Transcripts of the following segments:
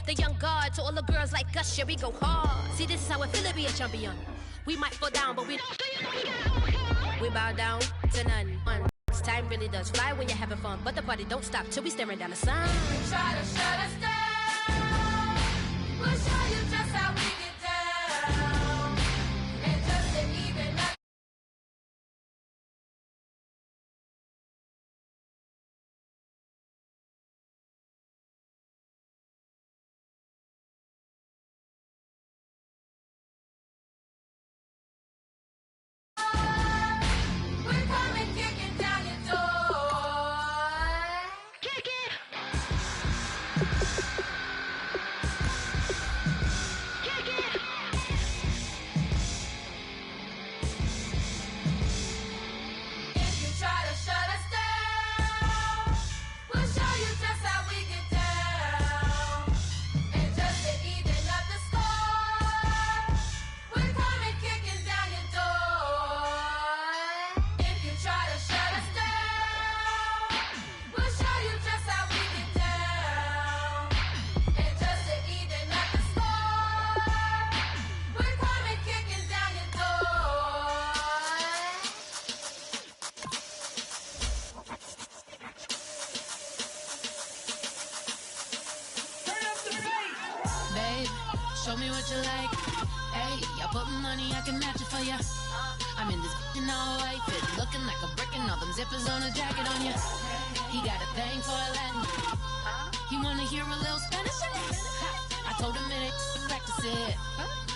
the young guard. To all the girls like us, yeah, we go hard. See, this is how it feel to be a champion. We might fall down, but we bow down to none. Time really does fly when you're having fun, but the party don't stop till we staring down the sun. Try to shut us down. We'll show you just how we get down. And just to even up. We're coming kicking down your door. Kick it. Kick it. If you try to shut us down, we'll show you just how we get down. And just to even up the score, we're coming kicking down your door. If you try to shut us down, we'll show you just how we get down. And just to even up the score, we're coming kicking down your door. Babe, show me what you like. Hey, I put money, I can match it for ya. I'm in this all white fit, looking like a brick and all them zippers on a jacket on ya. He got a thing for a Latin. He wanna hear a little Spanish. I told him it ain't practice it.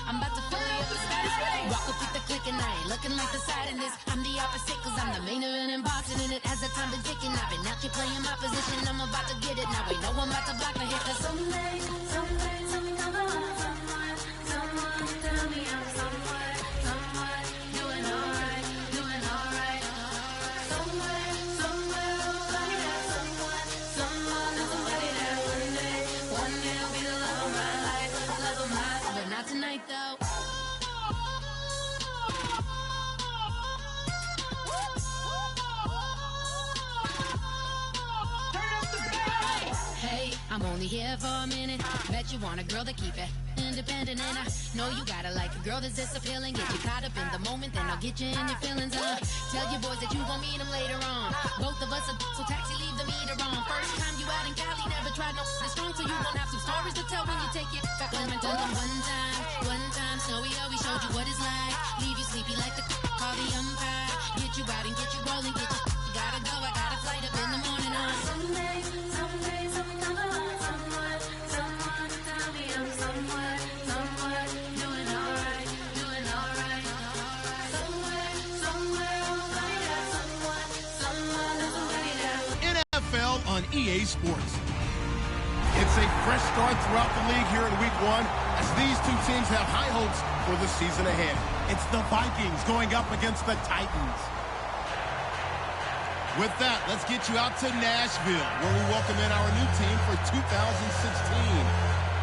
I'm about to fill you up with status. Rock up with the click and I ain't looking like the side in this. I'm the opposite cause I'm the main event in boxing and it has the time been ticking. I've been out here playing my position, I'm about to get it. Now ain't no one about to block the hit cause someday something come along. Someone tell me I'm someone doing alright. Somewhere, somebody that someone is somebody that one day will be the love of my life, but not tonight though. Hey, I'm only here for a minute. Bet you want a girl to keep it independent, and I know you gotta like a girl that's this appealing. Get you caught up in the moment, then I'll get you in your feelings. Tell your boys that you gon' meet them later on. Both of us are so taxi, leave the meter on. First time you out in Cali, never tried no this strong, so you gon' have some stories to tell when you take it back home and tell them one time, Snowy always showed you what it's like. Leave you sleepy like the call the umpire. Get you out and get you rolling, get you gotta go. I got a flight up in the morning on someday, something come along. Someone tell me I'm someone doing alright. Somewhere, I'll find out somebody that NFL on EA Sports. It's a fresh start throughout the league here in Week 1 as these two teams have high hopes for the season ahead. It's the Vikings going up against the Titans. With that, let's get you out to Nashville, where we welcome in our new team for 2016,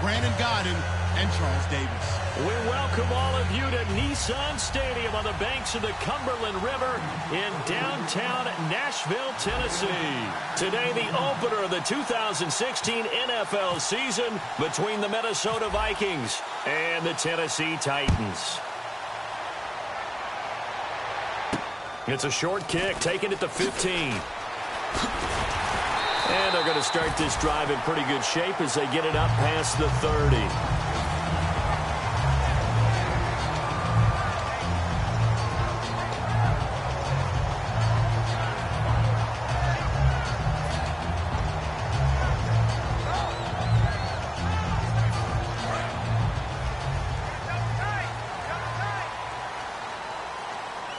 Brandon Godden and Charles Davis. We welcome all of you to Nissan Stadium on the banks of the Cumberland River in downtown Nashville, Tennessee. Today, the opener of the 2016 NFL season between the Minnesota Vikings and the Tennessee Titans. It's a short kick, taken at the 15. And they're going to start this drive in pretty good shape as they get it up past the 30.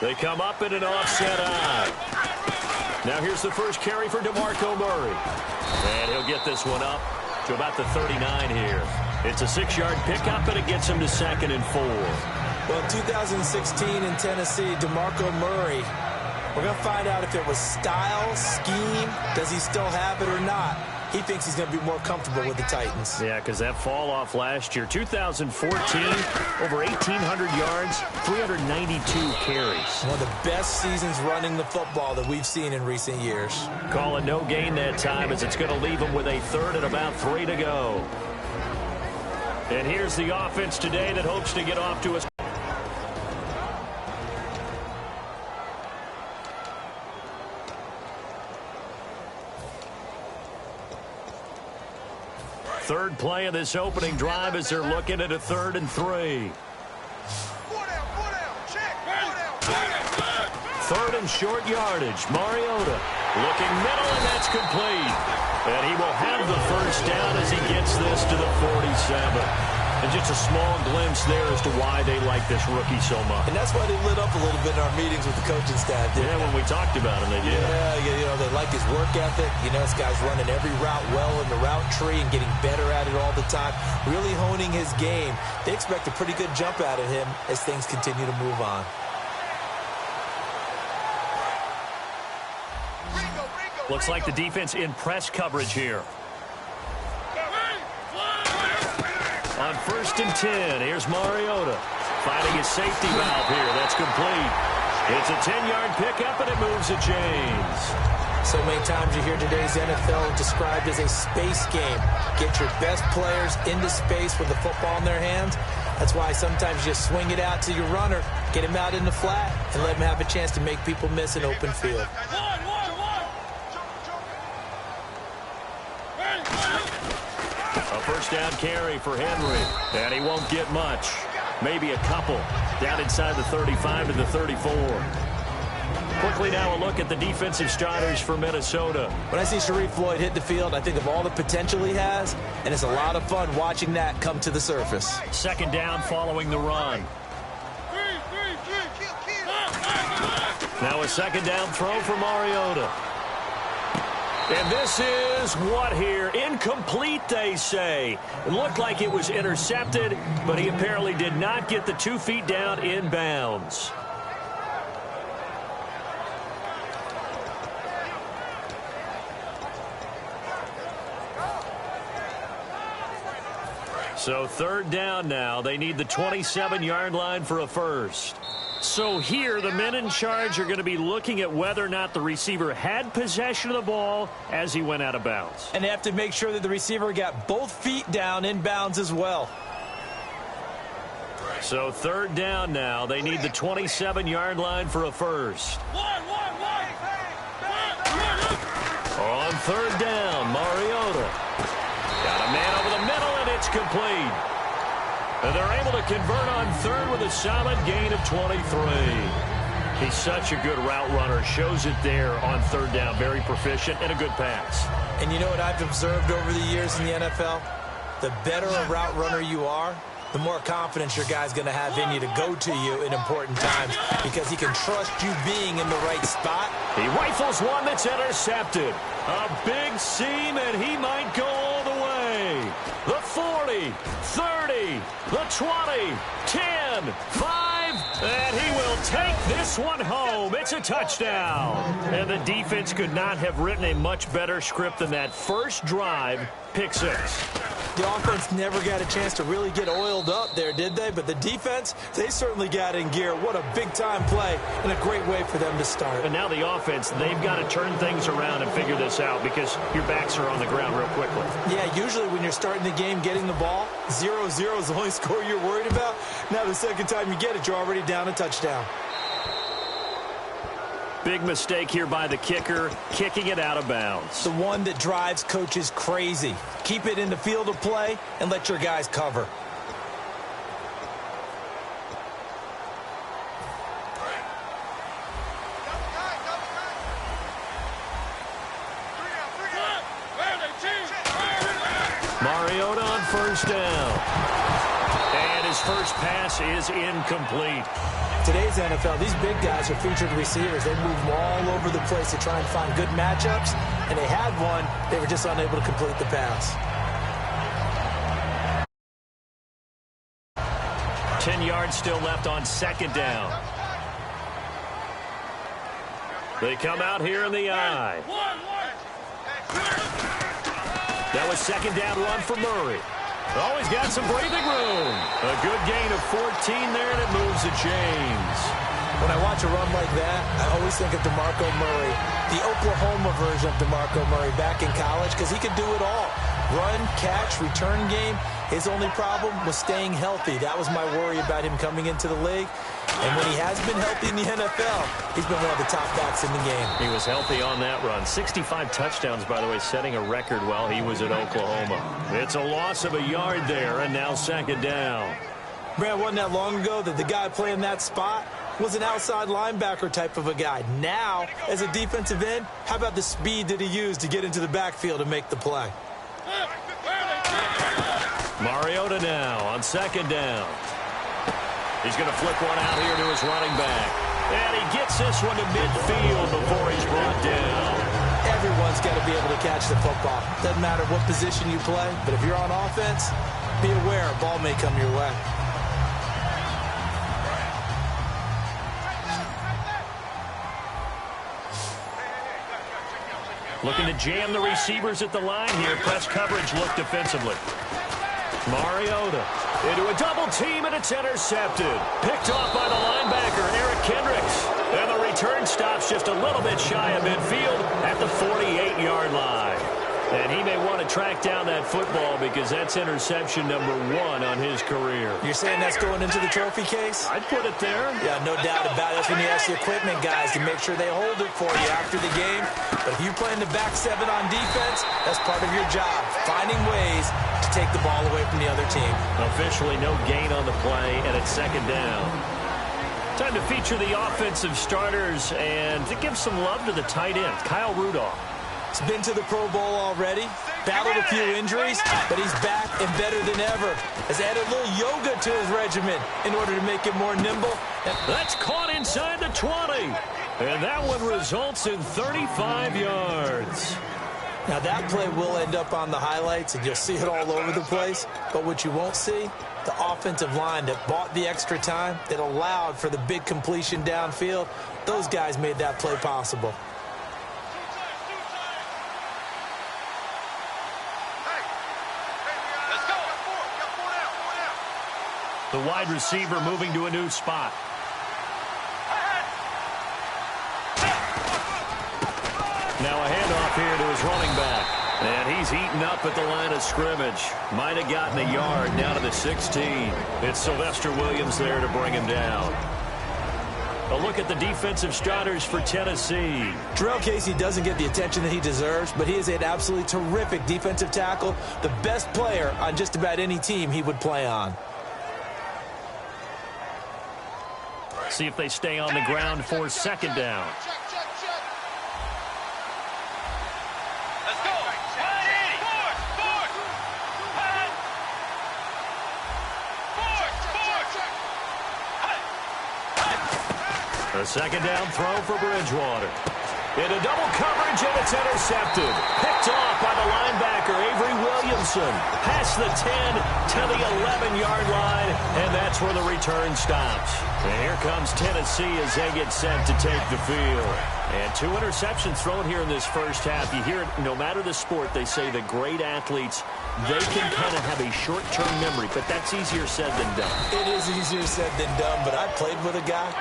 They come up in an offset eye. Now here's the first carry for DeMarco Murray. And he'll get this one up to about the 39 here. It's a 6-yard pickup, and it gets him to 2nd and 4. Well, 2016 in Tennessee, DeMarco Murray, we're going to find out if it was style, scheme, does he still have it or not. He thinks he's going to be more comfortable with the Titans. Yeah, because that fall off last year, 2014, over 1,800 yards, 392 carries. One of the best seasons running the football that we've seen in recent years. Calling no gain that time as it's going to leave him with a 3rd and about 3 to go. And here's the offense today that hopes to get off to a... Third play of this opening drive as they're looking at a 3rd and 3. 3rd and short yardage. Mariota looking middle, and that's complete. And he will have the first down as he gets this to the 47. And just a small glimpse there as to why they like this rookie so much. And that's why they lit up a little bit in our meetings with the coaching staff. Yeah, when we talked about him, they did. Yeah, they like his work ethic. This guy's running every route well in the route tree and getting better at it all the time, really honing his game. They expect a pretty good jump out of him as things continue to move on. Looks like the defense in press coverage here. On 1st and 10, here's Mariota finding his safety valve here. That's complete. It's a 10-yard pickup, and it moves the chains. So many times you hear today's NFL described as a space game. Get your best players into space with the football in their hands. That's why sometimes you just swing it out to your runner, get him out in the flat, and let him have a chance to make people miss an open field. First down carry for Henry, and he won't get much. Maybe a couple down inside the 35 to the 34. Quickly now a look at the defensive starters for Minnesota. When I see Sharif Floyd hit the field, I think of all the potential he has, and it's a lot of fun watching that come to the surface. 2nd down following the run. Now a 2nd down throw for Mariota. And this is what here? Incomplete, they say. It looked like it was intercepted, but he apparently did not get the 2 feet down in bounds. So 3rd down now. They need the 27-yard line for a first. So here, the men in charge are going to be looking at whether or not the receiver had possession of the ball as he went out of bounds. And they have to make sure that the receiver got both feet down in bounds as well. So 3rd down now. They need the 27-yard line for a first. On 3rd down, Mariota. Got a man over the middle, and it's complete. And they're able to convert on 3rd with a solid gain of 23. He's such a good route runner. Shows it there on 3rd down. Very proficient and a good pass. And you know what I've observed over the years in the NFL? The better a route runner you are, the more confidence your guy's going to have in you to go to you in important times because he can trust you being in the right spot. He rifles one that's intercepted. A big seam, and he might go all the way. The 40, 30, the 20, 10, 5, and he will take this one home. It's a touchdown. And the defense could not have written a much better script than that first drive, pick 6. The offense never got a chance to really get oiled up there, did they? But the defense, they certainly got in gear. What a big-time play and a great way for them to start. And now the offense, they've got to turn things around and figure this out because your backs are on the ground real quickly. Yeah, usually when you're starting the game getting the ball, 0-0 is the only score you're worried about. Now the second time you get it, you're already down a touchdown. Big mistake here by the kicker, kicking it out of bounds. The one that drives coaches crazy. Keep it in the field of play and let your guys cover. Mariota on 1st down. And his first pass is incomplete. Today's NFL, these big guys are featured receivers. They move all over the place to try and find good matchups, and they had one. They were just unable to complete the pass. 10 yards still left on 2nd down. They come out here in the eye. That was 2nd down run for Murray. Always got some breathing room. A good gain of 14 there, and it moves the chains. When I watch a run like that, I always think of DeMarco Murray, the Oklahoma version of DeMarco Murray back in college, because he could do it all. run, catch, return game. His only problem was staying healthy. That was my worry about him coming into the league. And when he has been healthy in the NFL, he's been one of the top backs in the game. He was healthy on that run. 65 touchdowns, by the way, setting a record while he was at Oklahoma. It's a loss of a yard there, and now second down. Brad, wasn't that long ago that the guy playing that spot was an outside linebacker type of a guy. Now, as a defensive end, how about the speed that he used to get into the backfield and make the play? Mariota now on second down. He's going to flip one out here to his running back. And he gets this one to midfield before he's brought down. Everyone's got to be able to catch the football. Doesn't matter what position you play, but if you're on offense, be aware a ball may come your way. Looking to jam the receivers at the line here. Press coverage look defensively. Mariota into a double team, and it's intercepted. Picked off by the linebacker, Eric Kendricks. And the return stops just a little bit shy of midfield at the 48-yard line. And he may want to track down that football because that's interception number 1 on his career. You're saying that's going into the trophy case? I'd put it there. Yeah, no doubt about it. That's when you ask the equipment guys to make sure they hold it for you after the game. But if you're playing the back 7 on defense, that's part of your job, finding ways to take the ball away from the other team. Officially no gain on the play, and it's second down. Time to feature the offensive starters and to give some love to the tight end, Kyle Rudolph. He's been to the Pro Bowl already, battled a few injuries, but he's back and better than ever. Has added a little yoga to his regimen in order to make him more nimble. That's caught inside the 20. And that one results in 35 yards. Now that play will end up on the highlights, and you'll see it all over the place. But what you won't see, the offensive line that bought the extra time, that allowed for the big completion downfield, those guys made that play possible. The wide receiver moving to a new spot. Now a handoff here to his running back. And he's eaten up at the line of scrimmage. Might have gotten a yard down to the 16. It's Sylvester Williams there to bring him down. A look at the defensive starters for Tennessee. Terrell Casey doesn't get the attention that he deserves, but he is an absolutely terrific defensive tackle, the best player on just about any team he would play on. See if they stay on the ground for second down. A second down throw for Bridgewater. Into double coverage, and it's intercepted. Picked off by the linebacker, Avery Williamson. Past the 10 to the 11-yard line, and that's where the return stops. And here comes Tennessee as they get set to take the field. And 2 interceptions thrown here in this first half. You hear it, no matter the sport, they say the great athletes, they can kind of have a short-term memory, but that's easier said than done. It is easier said than done, but I played with a guy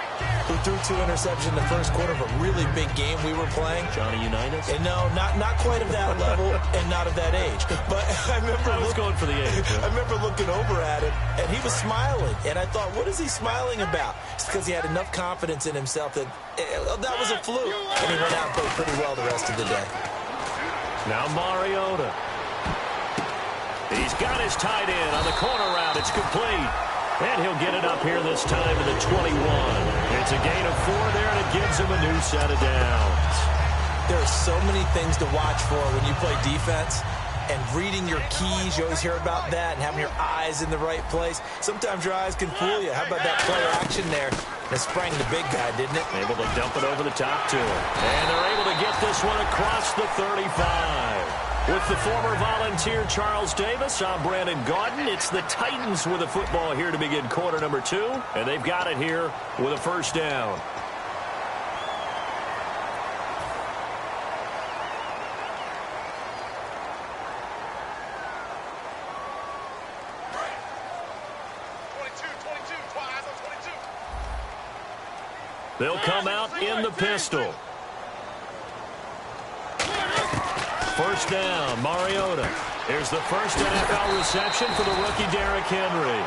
who threw 2 interceptions in the first quarter of a really big game we were playing. Johnny Unitas? And no, not quite of that level and not of that age. But I was going for the age. I remember looking over at him, and he was smiling. And I thought, what is he smiling about? It's because he had enough confidence in himself that that was a fluke. And he went out and played pretty well the rest of the day. Now Mariota. He's got his tight end on the corner route. It's complete. And he'll get it up here this time to the 21. It's a gain of 4 there, and it gives him a new set of downs. There are so many things to watch for when you play defense. And reading your keys, you always hear about that, and having your eyes in the right place. Sometimes your eyes can fool you. How about that play action there? It sprang the big guy, didn't it? Able to dump it over the top to him. And they're able to get this one across the 35. With the former Volunteer Charles Davis, I'm Brandon Gaudin. It's the Titans with the football here to begin quarter number 2. And they've got it here with a first down. They'll come out in the pistol. First down, Mariota. Here's the first NFL reception for the rookie Derrick Henry.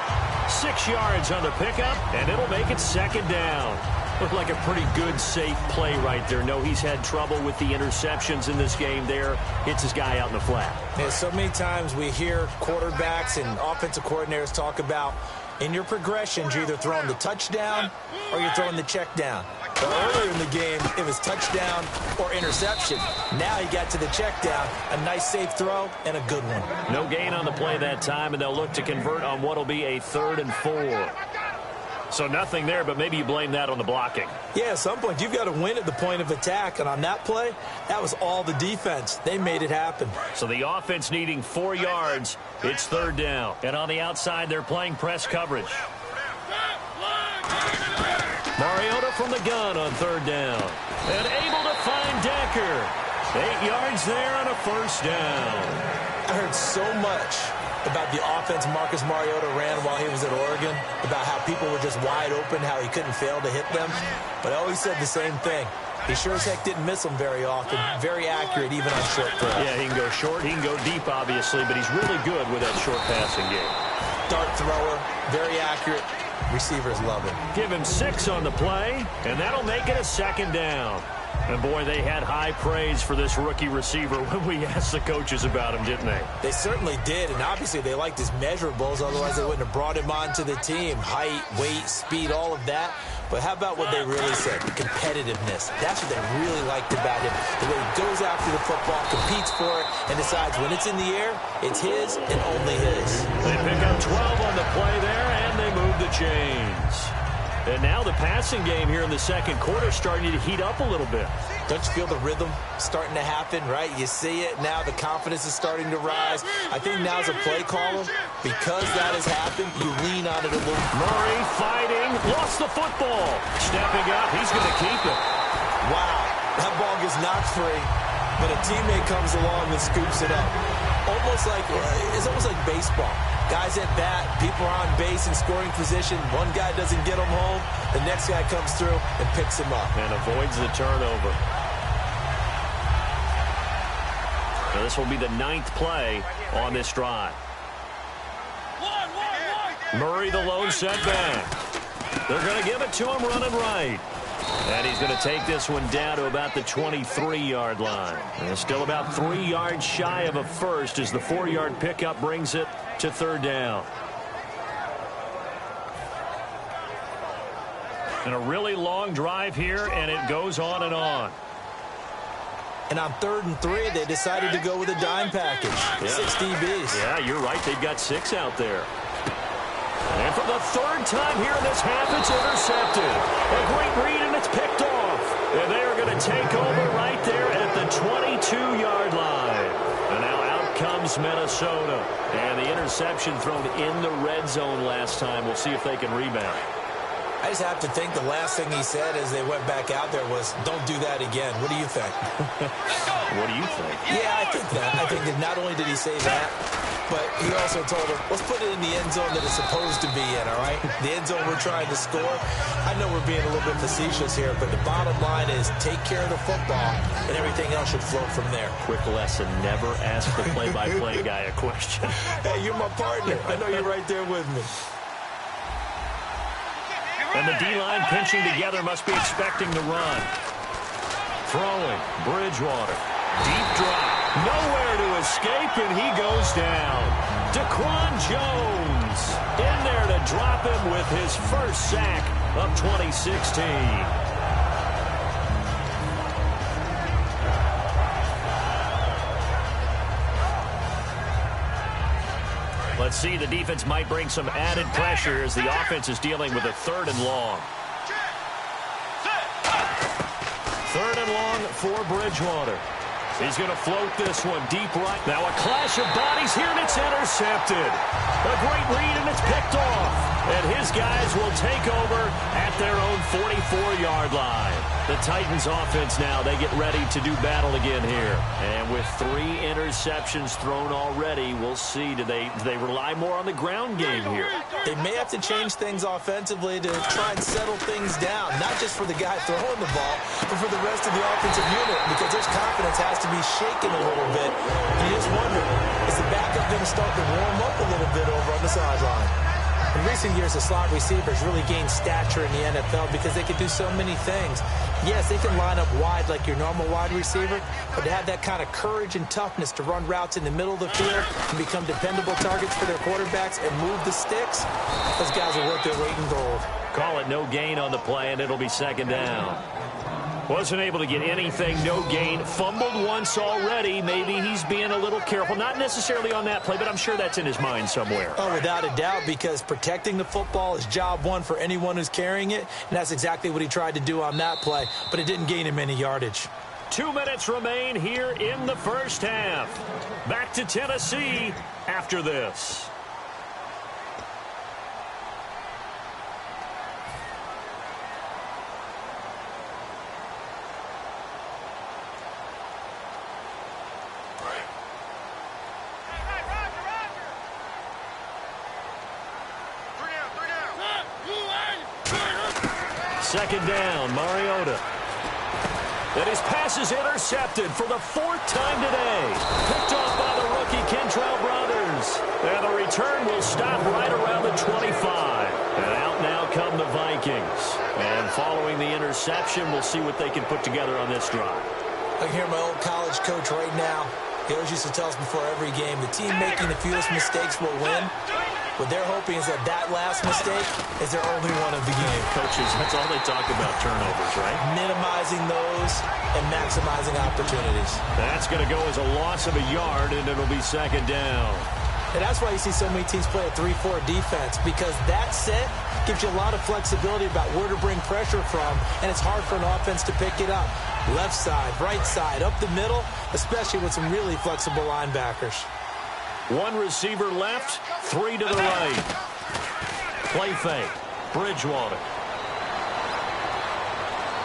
6 yards on the pickup, and it'll make it second down. Looked like a pretty good, safe play right there. No, he's had trouble with the interceptions in this game there. Hits his guy out in the flat. Yeah, so many times we hear quarterbacks and offensive coordinators talk about in your progressions, you're either throwing the touchdown or you're throwing the check down. But earlier in the game, it was touchdown or interception. Now he got to the check down. A nice safe throw and a good one. No gain on the play that time, and they'll look to convert on what will be a 3rd and 4. So nothing there, but maybe you blame that on the blocking. Yeah, at some point, you've got to win at the point of attack. And on that play, that was all the defense. They made it happen. So the offense needing 4 yards. It's 3rd down. And on the outside, they're playing press coverage. Mariota from the gun on 3rd down. And able to find Decker. 8 yards there on a 1st down. I heard so much about the offense Marcus Mariota ran while he was at Oregon, about how people were just wide open, how he couldn't fail to hit them. But I always said the same thing. He sure as heck didn't miss them very often. Very accurate even on short throws. Yeah, he can go short, he can go deep, obviously, but he's really good with that short passing game. Dart thrower, very accurate. Receivers love him. Give him 6 on the play, and that'll make it a 2nd down. And, boy, they had high praise for this rookie receiver when we asked the coaches about him, didn't they? They certainly did, and obviously they liked his measurables. Otherwise, they wouldn't have brought him onto the team. Height, weight, speed, all of that. But how about what they really said? Competitiveness. That's what they really liked about him. The way he goes after the football, competes for it, and decides when it's in the air, it's his and only his. They pick up 12 on the play there, and they move the chains. And now the passing game here in the 2nd quarter starting to heat up a little bit. Don't you feel the rhythm starting to happen, right? You see it now. The confidence is starting to rise. I think now as a play caller, because that has happened, you lean on it a little. Murray fighting, lost the football. Stepping up, he's going to keep it. Wow, that ball gets knocked free, but a teammate comes along and scoops it up. It's almost like baseball. Guys at bat, people are on base in scoring position. One guy doesn't get him home. The next guy comes through and picks him up. And avoids the turnover. Now this will be the 9th play on this drive. Murray the lone setback. They're going to give it to him running right. And he's going to take this one down to about the 23-yard line. And still about 3 yards shy of a first as the 4-yard pickup brings it to 3rd down. And a really long drive here, and it goes on and on. And on 3rd and 3, they decided to go with a dime package. Yeah. 6 DBs. Yeah, you're right. They've got 6 out there. And for the 3rd time here in this half, it's intercepted. A great read, and it's picked off. And they are going to take over right there at the 22-yard line. And now out comes Minnesota. And the interception thrown in the red zone last time. We'll see if they can rebound. I just have to think the last thing he said as they went back out there was, don't do that again. What do you think? What do you think? Yeah, I think that. I think that not only did he say that, but he also told him, let's put it in the end zone that it's supposed to be in, all right? The end zone we're trying to score. I know we're being a little bit facetious here, but the bottom line is take care of the football, and everything else should flow from there. Quick lesson, never ask the play-by-play guy a question. Hey, you're my partner. I know you're right there with me. And the D-line pinching together must be expecting the run. Throwing, Bridgewater. Deep drop. Nowhere to escape, and he goes down. Daquan Jones in there to drop him with his first sack of 2016. Let's see, the defense might bring some added pressure as the offense is dealing with a 3rd and long. 3rd and long for Bridgewater. He's going to float this one deep right. Now a clash of bodies here, and it's intercepted. A great read, and it's picked off. And his guys will take over at their own 44-yard line. The Titans offense now, they get ready to do battle again here. And with 3 interceptions thrown already, we'll see. Do they rely more on the ground game here? They may have to change things offensively to try and settle things down, not just for the guy throwing the ball, but for the rest of the offensive unit, because their confidence has to be shaken a little bit. And you just wonder, is the backup going to start to warm up a little bit over on the sideline? In recent years, the slot receivers really gained stature in the NFL because they can do so many things. Yes, they can line up wide like your normal wide receiver, but to have that kind of courage and toughness to run routes in the middle of the field and become dependable targets for their quarterbacks and move the sticks, those guys are worth their weight in gold. Call it no gain on the play, and it'll be second down. Wasn't able to get anything, no gain. Fumbled once already. Maybe he's being a little careful. Not necessarily on that play, but I'm sure that's in his mind somewhere. Oh, without a doubt, because protecting the football is job one for anyone who's carrying it, and that's exactly what he tried to do on that play, but it didn't gain him any yardage. 2 minutes remain here in the first half. Back to Tennessee after this. Second down, Mariota. And his pass is intercepted for the 4th time today. Picked off by the rookie Kentrell Brothers. And the return will stop right around the 25. And out now come the Vikings. And following the interception, we'll see what they can put together on this drive. I can hear my old college coach right now. He always used to tell us before every game, the team making the fewest mistakes will win. What they're hoping is that last mistake is their only one of the game. Coaches, that's all they talk about, turnovers, right? Minimizing those and maximizing opportunities. That's going to go as a loss of a yard, and it'll be second down. And that's why you see so many teams play a 3-4 defense, because that set gives you a lot of flexibility about where to bring pressure from, and it's hard for an offense to pick it up. Left side, right side, up the middle, especially with some really flexible linebackers. 1 receiver left, 3 to the right. Play fake. Bridgewater.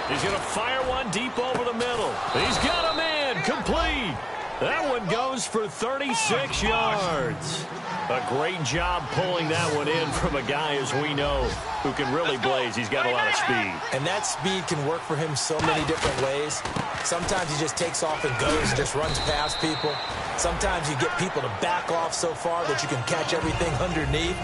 He's going to fire one deep over the middle. He's got a man. Complete. That one goes for 36 yards. A great job pulling that one in from a guy, as we know, who can really blaze. He's got a lot of speed. And that speed can work for him so many different ways. Sometimes he just takes off and goes and just runs past people. Sometimes you get people to back off so far that you can catch everything underneath.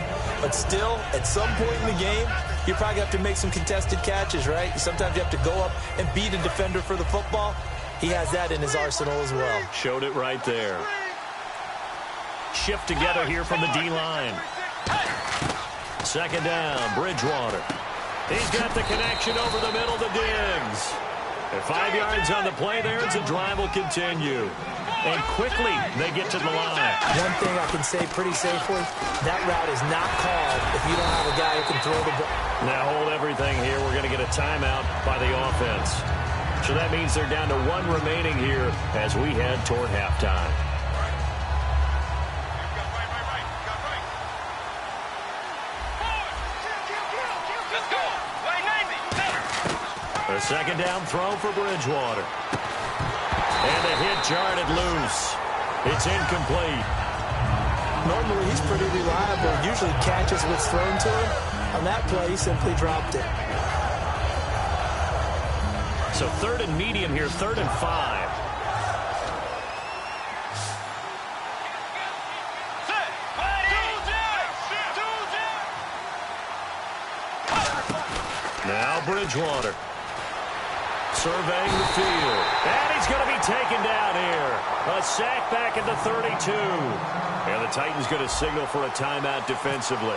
But still, at some point in the game, you probably have to make some contested catches, right? Sometimes you have to go up and beat a defender for the football. He has that in his arsenal as well. Showed it right there. Shift together here from the D-line. Second down, Bridgewater. He's got the connection over the middle to Diggs. And 5 yards on the play there as the drive will continue. And quickly, they get to the line. One thing I can say pretty safely, that route is not called if you don't have a guy who can throw the ball. Now hold everything here. We're going to get a timeout by the offense. So that means they're down to 1 remaining here as we head toward halftime. A second down throw for Bridgewater. And the hit jarred it loose. It's incomplete. Normally, he's pretty reliable. Usually catches what's thrown to him. On that play, he simply dropped it. So 3rd and medium here, 3rd and 5. Now Bridgewater. Surveying the field. And he's going to be taken down here. A sack back at the 32. And the Titans going to signal for a timeout defensively.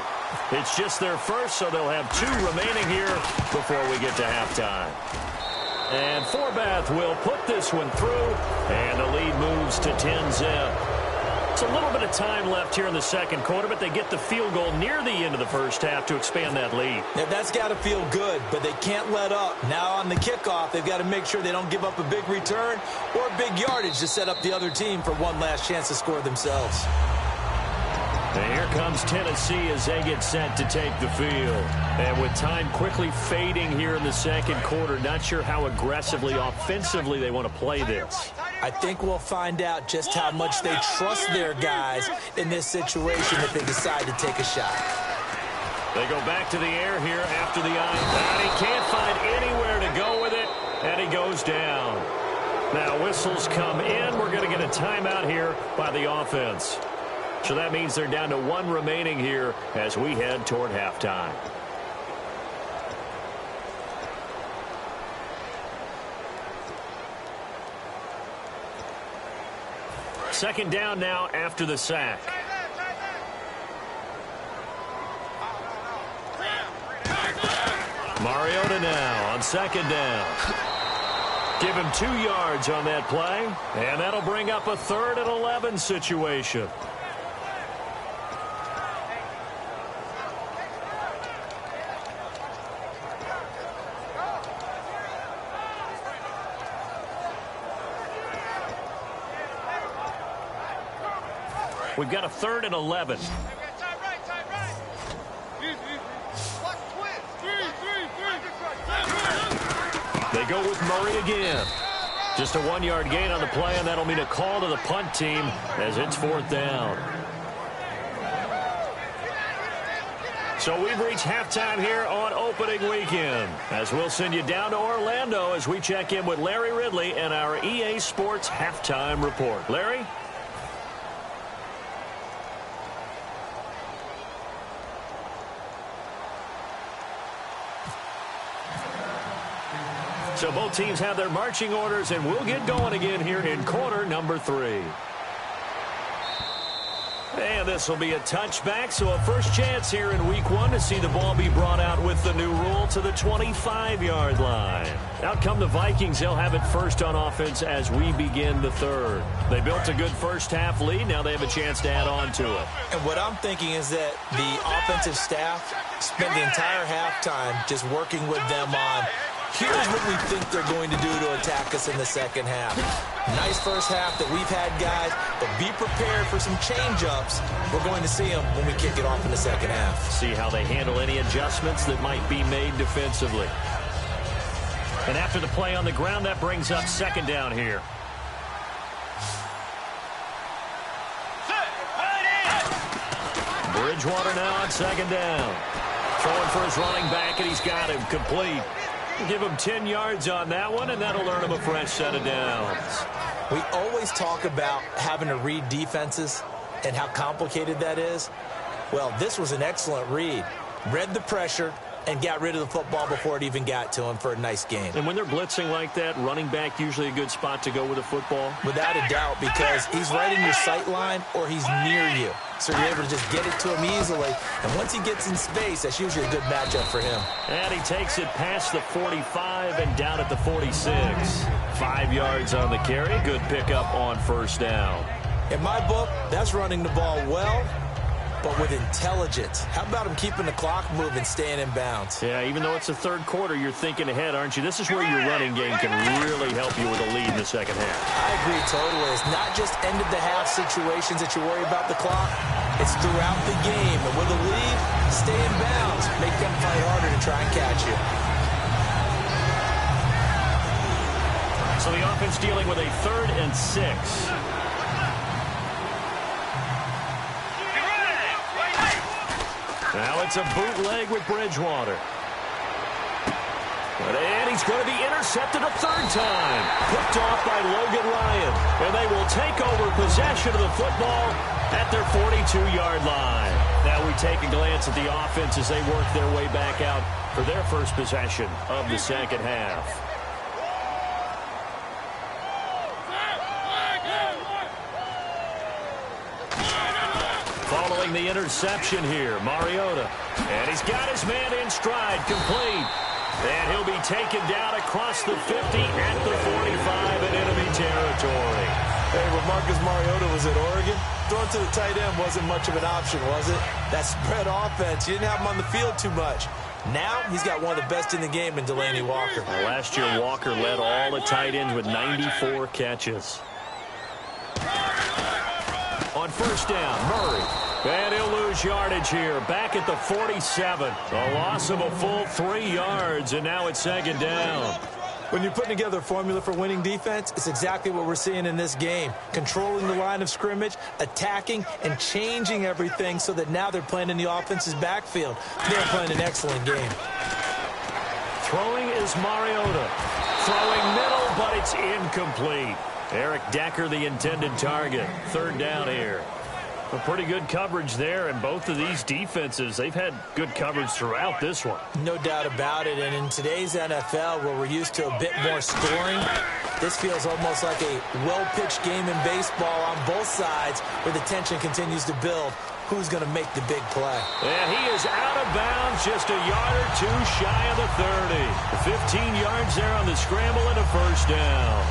It's just their first, so they'll have 2 remaining here before we get to halftime. And Forbath will put this one through. And the lead moves to 10-zip. It's a little bit of time left here in the second quarter, but they get the field goal near the end of the first half to expand that lead. Yeah, that's got to feel good, but they can't let up. Now on the kickoff, they've got to make sure they don't give up a big return or big yardage to set up the other team for one last chance to score themselves. And here comes Tennessee as they get set to take the field. And with time quickly fading here in the second quarter, not sure how aggressively, offensively they want to play this. I think we'll find out just how much they trust their guys in this situation if they decide to take a shot. They go back to the air here after the eye. And he can't find anywhere to go with it, and he goes down. Now whistles come in. We're going to get a timeout here by the offense. So that means they're down to one remaining here as we head toward halftime. Second down now after the sack. Mariota now on second down. Give him 2 yards on that play, and that'll bring up a 3rd and 11 situation. We've got a 3rd and 11. They go with Murray again. Just a 1-yard gain on the play, and that'll mean a call to the punt team as it's 4th down. So we've reached halftime here on opening weekend, as we'll send you down to Orlando as we check in with Larry Ridley and our EA Sports Halftime Report. Larry? So both teams have their marching orders, and we'll get going again here in quarter number 3. And this will be a touchback, so a first chance here in week 1 to see the ball be brought out with the new rule to the 25-yard line. Out come the Vikings. They'll have it first on offense as we begin the 3rd. They built a good first-half lead. Now they have a chance to add on to it. And what I'm thinking is that the offensive staff spent the entire halftime just working with them on here's what we think they're going to do to attack us in the second half. Nice first half that we've had, guys, but be prepared for some change-ups. We're going to see them when we kick it off in the second half. See how they handle any adjustments that might be made defensively. And after the play on the ground, that brings up second down here. Bridgewater now on second down. Throwing for his running back, and he's got him complete. Give him 10 yards on that one, and that'll earn him a fresh set of downs. We always talk about having to read defenses and how complicated that is. Well, this was an excellent read. Read the pressure and got rid of the football before it even got to him for a nice game. And when they're blitzing like that, running back usually a good spot to go with a football? Without a doubt, because he's right in your sight line or he's near you. So you're able to just get it to him easily. And once he gets in space, that's usually a good matchup for him. And he takes it past the 45 and down at the 46. 5 yards on the carry. Good pickup on first down. In my book, that's running the ball well, but with intelligence. How about him keeping the clock moving, staying in bounds? Yeah, even though it's the 3rd quarter, you're thinking ahead, aren't you? This is where your running game can really help you with a lead in the second half. I agree totally. It's not just end-of-the-half situations that you worry about the clock. It's throughout the game. And with a lead, stay in bounds. Make them fight harder to try and catch you. So the offense dealing with a 3rd and 6. Now it's a bootleg with Bridgewater. And he's going to be intercepted a 3rd time. Picked off by Logan Ryan. And they will take over possession of the football at their 42-yard line. Now we take a glance at the offense as they work their way back out for their first possession of the second half. Following the interception here, Mariota. And he's got his man in stride, complete. And he'll be taken down across the 50 at the 45 in enemy territory. Hey, when Marcus Mariota was at Oregon, throwing to the tight end wasn't much of an option, was it? That spread offense, you didn't have him on the field too much. Now he's got one of the best in the game in Delaney Walker. Last year, Walker led all the tight ends with 94 catches. On first down, Murray. And he'll lose yardage here. Back at the 47. A loss of a full 3 yards, and now it's second down. When you're putting together a formula for winning defense, it's exactly what we're seeing in this game. Controlling the line of scrimmage, attacking, and changing everything so that now they're playing in the offense's backfield. They're playing an excellent game. Throwing is Mariota. Throwing middle, but it's incomplete. Eric Decker, the intended target. Third down here. A pretty good coverage there, and both of these defenses, they've had good coverage throughout this one. No doubt about it, and in today's NFL, where we're used to a bit more scoring, this feels almost like a well-pitched game in baseball on both sides, where the tension continues to build. Who's going to make the big play? And he is out of bounds, just a yard or two shy of the 30. 15 yards there on the scramble and a first down.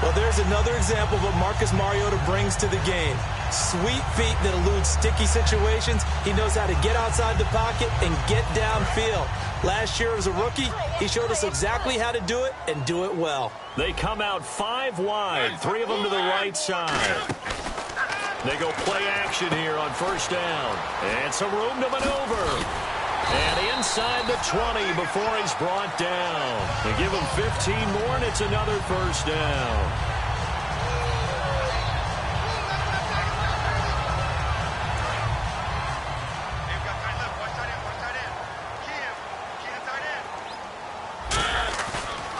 Well, there's another example of what Marcus Mariota brings to the game. Sweet feet that elude sticky situations. He knows how to get outside the pocket and get downfield. Last year as a rookie, he showed us exactly how to do it and do it well. They come out 5 wide, 3 of them to the right side. They go play action here on first down. And some room to maneuver. And inside the 20 before he's brought down. They give him 15 more, and it's another first down.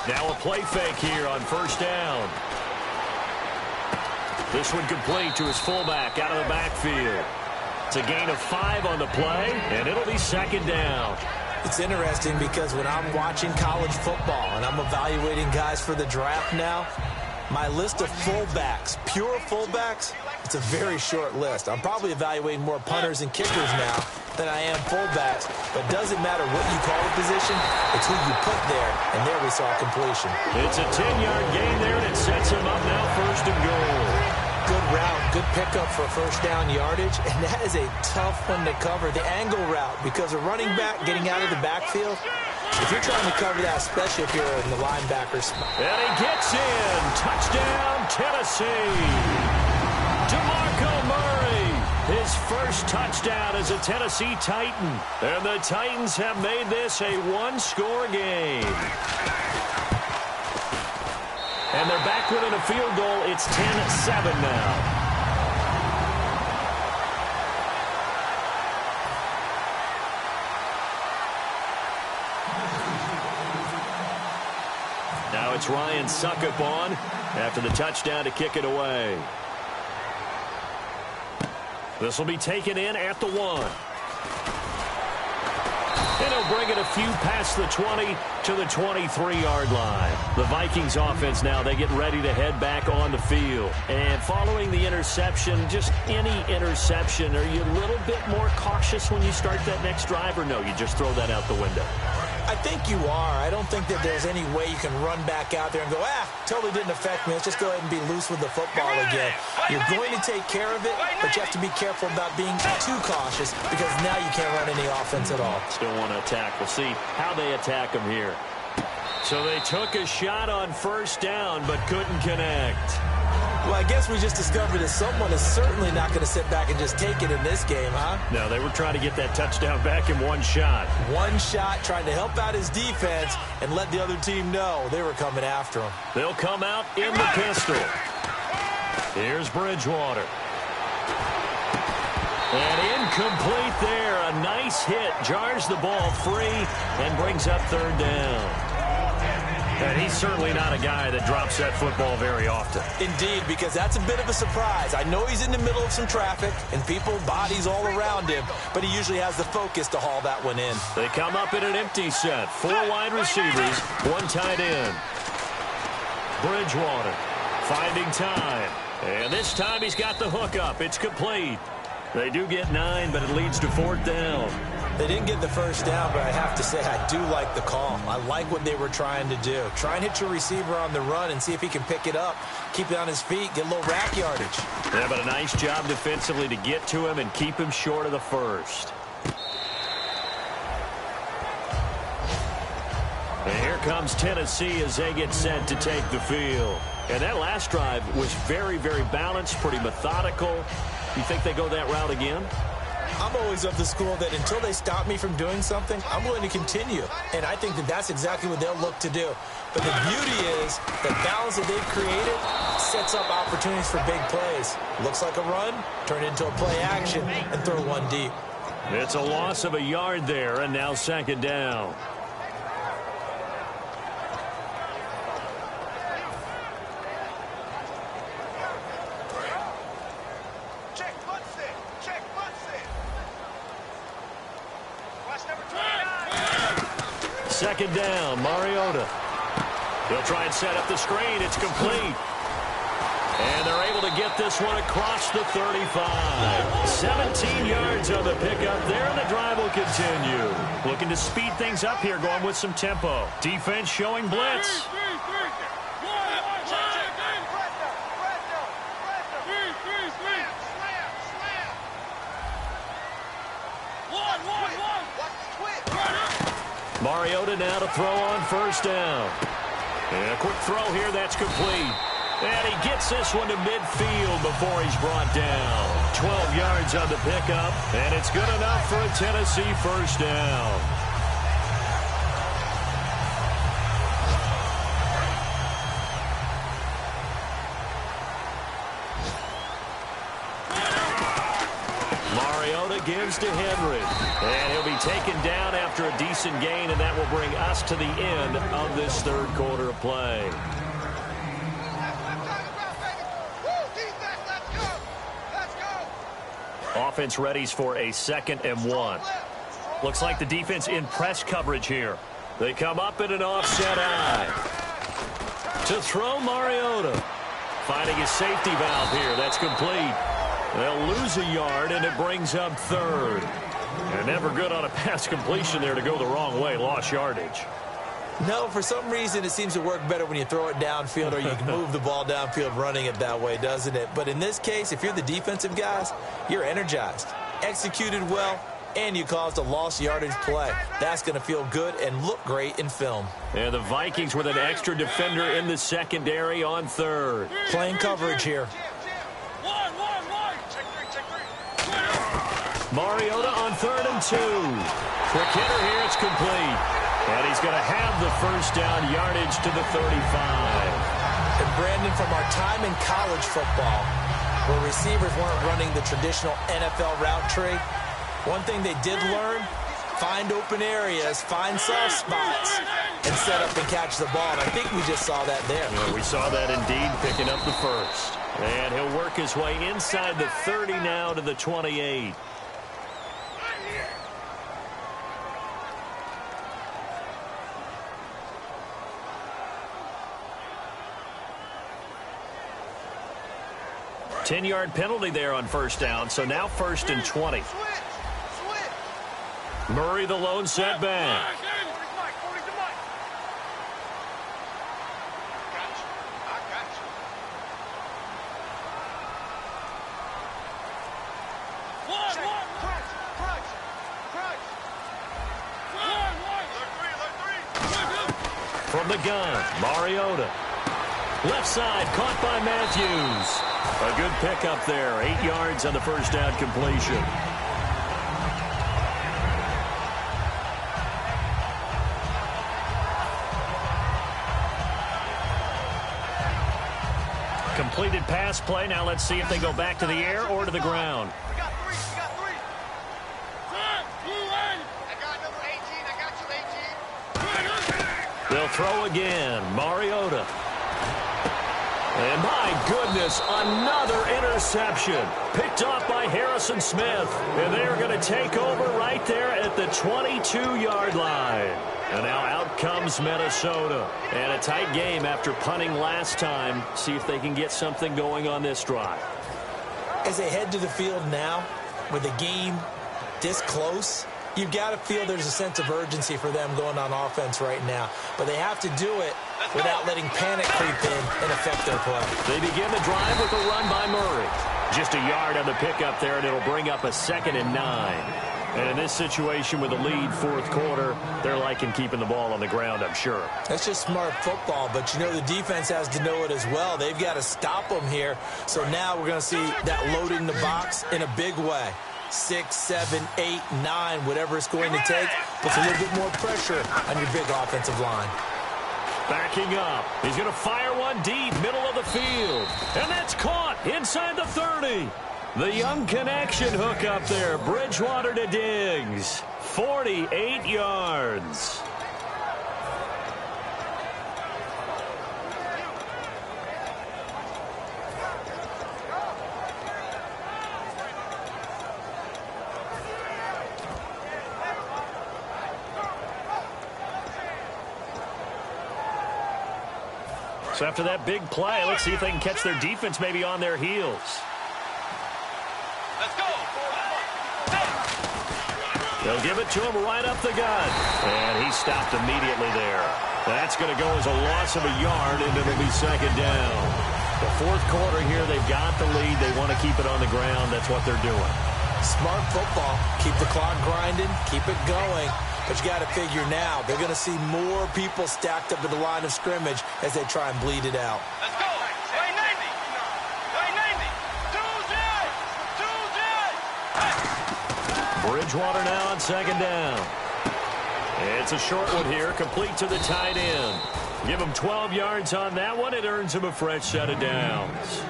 Now a play fake here on first down. This one complete to his fullback out of the backfield. It's a gain of 5 on the play, and it'll be second down. It's interesting because when I'm watching college football and I'm evaluating guys for the draft now, my list of fullbacks, pure fullbacks, it's a very short list. I'm probably evaluating more punters and kickers now than I am fullbacks, but it doesn't matter what you call a position, it's who you put there, and there we saw completion. It's a 10-yard gain there, and it sets him up now first and goal. Good route, good pickup for first down yardage, and that is a tough one to cover, the angle route, because a running back getting out of the backfield, if you're trying to cover that, especially if you're in the linebacker spot. And he gets in. Touchdown, Tennessee. DeMarco Murray, his first touchdown as a Tennessee Titan. And the Titans have made this a one-score game. And they're back within a field goal. It's 10-7 now. Now it's Ryan Suckup on after the touchdown to kick it away. This will be taken in at the 1. And he'll bring it a few past the 20 to the 23-yard line. The Vikings offense now, they get ready to head back on the field. And following the interception, just any interception, are you a little bit more cautious when you start that next drive, or no, you just throw that out the window? I think you are. I don't think that there's any way you can run back out there and go, totally didn't affect me. Let's just go ahead and be loose with the football again. You're going to take care of it, but you have to be careful about being too cautious because now you can't run any offense at all. Still want to attack. We'll see how they attack him here. So they took a shot on first down, but couldn't connect. Well, I guess we just discovered that someone is certainly not going to sit back and just take it in this game, huh? No, they were trying to get that touchdown back in one shot. One shot, trying to help out his defense and let the other team know they were coming after him. They'll come out in the pistol. Here's Bridgewater. And incomplete there. A nice hit. Jars the ball free and brings up third down. And he's certainly not a guy that drops that football very often. Indeed, because that's a bit of a surprise. I know he's in the middle of some traffic and people, bodies all around him, but he usually has the focus to haul that one in. They come up in an empty set. 4 wide receivers, 1 tight end. Bridgewater finding time. And this time he's got the hook up. It's complete. They do get 9, but it leads to 4th down. They didn't get the first down, but I have to say I do like the call. I like what they were trying to do. Try and hit your receiver on the run and see if he can pick it up. Keep it on his feet, get a little rack yardage. Yeah, but a nice job defensively to get to him and keep him short of the first. And here comes Tennessee as they get set to take the field. And that last drive was very, very balanced, pretty methodical. You think they go that route again? I'm always of the school that until they stop me from doing something, I'm going to continue. And I think that that's exactly what they'll look to do. But the beauty is the balance that they've created sets up opportunities for big plays. Looks like a run, turn it into a play action, and throw one deep. It's a loss of a yard there, and now second down. Second down, Mariota. He'll try and set up the screen. It's complete. And they're able to get this one across the 35. 17 yards on the pickup there, and the drive will continue. Looking to speed things up here, going with some tempo. Defense showing blitz. Mariota now to throw on first down. And a quick throw here, that's complete. And he gets this one to midfield before he's brought down. 12 yards on the pickup, and it's good enough for a Tennessee first down. Gives to Henry, and he'll be taken down after a decent gain, and that will bring us to the end of this third quarter of play. Offense readies for a 2nd and 1. Looks like the defense in press coverage here. They come up in an offset eye. To throw, Mariota. Finding his safety valve here. That's complete. They'll lose a yard, and it brings up third. And never good on a pass completion there to go the wrong way. Lost yardage. No, for some reason it seems to work better when you throw it downfield or you can move the ball downfield running it that way, doesn't it? But in this case, if you're the defensive guys, you're energized, executed well, and you caused a lost yardage play. That's going to feel good and look great in film. And the Vikings with an extra defender in the secondary on third. Playing coverage here. Mariota on 3rd and 2. Quick hitter here, it's complete. And he's going to have the first down, yardage to the 35. And Brandon, from our time in college football, where receivers weren't running the traditional NFL route tree, one thing they did learn, find open areas, find soft spots, and set up and catch the ball. And I think we just saw that there. Yeah, we saw that indeed, picking up the first. And he'll work his way inside the 30 now to the 28. Ten-yard penalty there on first down, so now 1st and 20. Murray the lone setback. From the gun, Mariota. Left side, caught by Matthews. A good pickup there. 8 yards on the first down completion. Completed pass play. Now let's see if they go back to the air or to the ground. We got three. I got number 18. I got you, 18. They'll throw again. Mariota. And my goodness, another interception. Picked off by Harrison Smith. And they're going to take over right there at the 22-yard line. And now out comes Minnesota. And a tight game after punting last time. See if they can get something going on this drive. As they head to the field now, with the game this close, you've got to feel there's a sense of urgency for them going on offense right now. But they have to do it without letting panic creep in and affect their play. They begin the drive with a run by Murray. Just a yard on the pickup there, and it'll bring up a 2nd and 9. And in this situation with the lead, fourth quarter, they're liking keeping the ball on the ground, I'm sure. That's just smart football, but you know the defense has to know it as well. They've got to stop them here. So now we're going to see that loaded in the box in a big way. 6, 7, 8, 9, whatever it's going to take. Puts a little bit more pressure on your big offensive line. Backing up. He's going to fire one deep, middle of the field. And that's caught inside the 30. The young connection hook up there. Bridgewater to Diggs. 48 yards. So after that big play, let's see if they can catch their defense maybe on their heels. Let's go. They'll give it to him right up the gut. And he stopped immediately there. That's going to go as a loss of a yard, and it'll be second down. The fourth quarter here, they've got the lead. They want to keep it on the ground. That's what they're doing. Smart football. Keep the clock grinding. Keep it going. But you got to figure now, they're going to see more people stacked up at the line of scrimmage as they try and bleed it out. Let's go. Way 90. Way 90. 2-0. Bridgewater now on second down. It's a short one here, complete to the tight end. Give him 12 yards on that one. It earns him a fresh set of downs.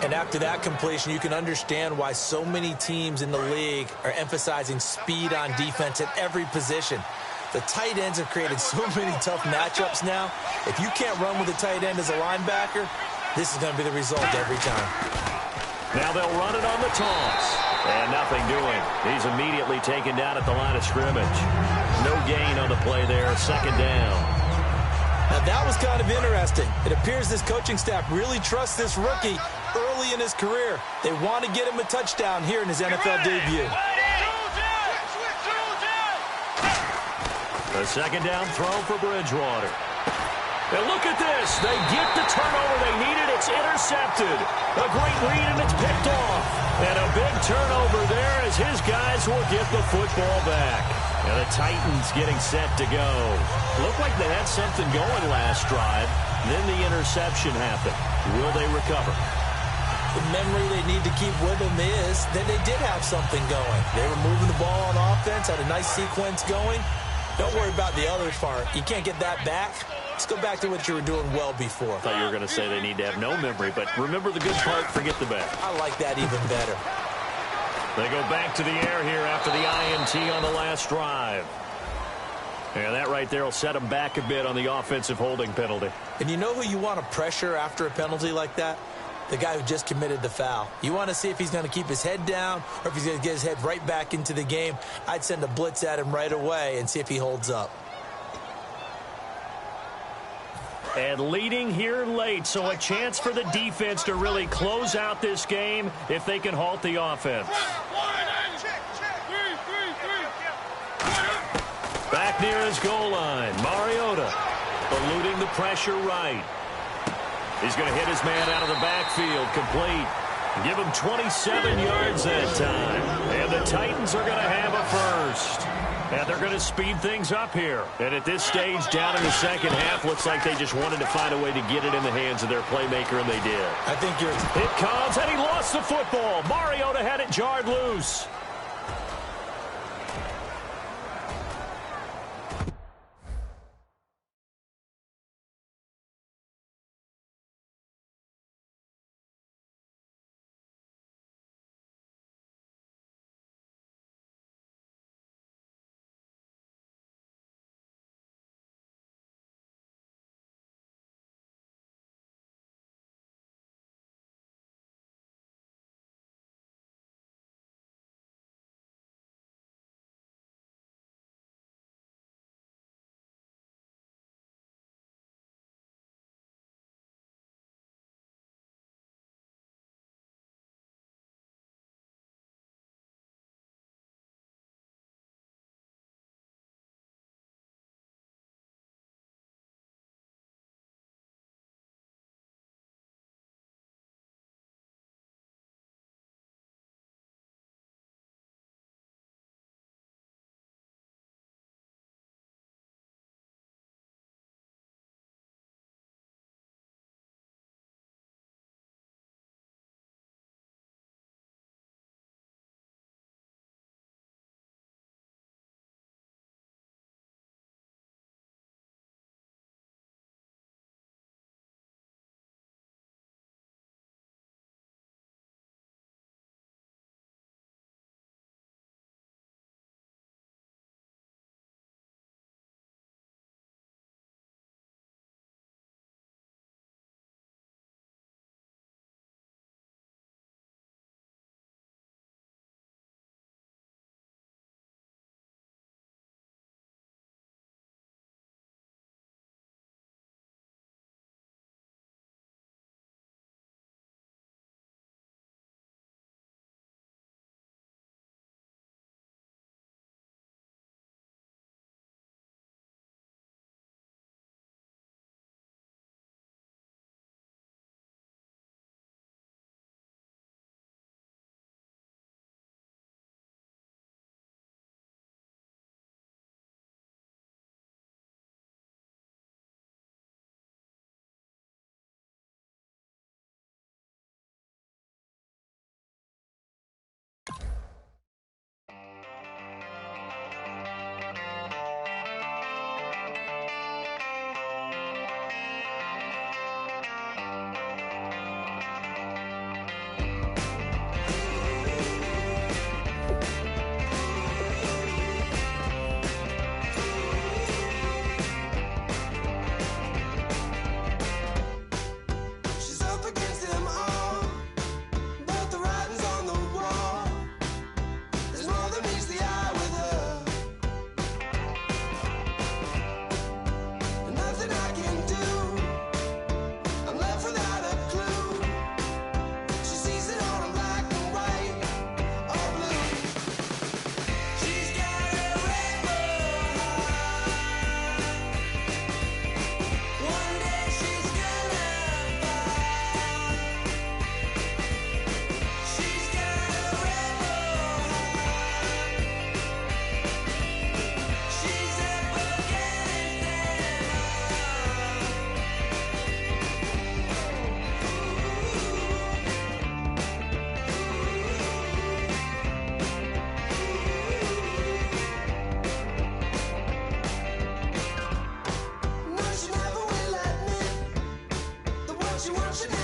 And after that completion, you can understand why so many teams in the league are emphasizing speed on defense at every position. The tight ends have created so many tough matchups now. If you can't run with a tight end as a linebacker, this is going to be the result every time. Now they'll run it on the toss. And nothing doing. He's immediately taken down at the line of scrimmage. No gain on the play there. Second down. Now that was kind of interesting. It appears this coaching staff really trusts this rookie early in his career. They want to get him a touchdown here in his NFL debut. A second down throw for Bridgewater. And look at this. They get the turnover they needed. It's intercepted. A great read, and it's picked off. And a big turnover there as his guys will get the football back. And the Titans getting set to go. Looked like they had something going last drive. Then the interception happened. Will they recover? The memory they need to keep with them is that they did have something going. They were moving the ball on offense, had a nice sequence going. Don't worry about the other part. You can't get that back. Let's go back to what you were doing well before. I thought you were going to say they need to have no memory, but remember the good part, forget the bad. I like that even better. They go back to the air here after the INT on the last drive. And that right there will set them back a bit on the offensive holding penalty. And you know who you want to pressure after a penalty like that? The guy who just committed the foul. You want to see if he's going to keep his head down or if he's going to get his head right back into the game. I'd send a blitz at him right away and see if he holds up. And leading here late, so a chance for the defense to really close out this game if they can halt the offense. Back near his goal line, Mariota eluding the pressure right. He's going to hit his man out of the backfield, complete. Give him 27 yards that time. And the Titans are going to have a first. And they're going to speed things up here. And at this stage, down in the second half, looks like they just wanted to find a way to get it in the hands of their playmaker, and they did. I think you're... It comes, and he lost the football. Mariota had it jarred loose. what you want to do.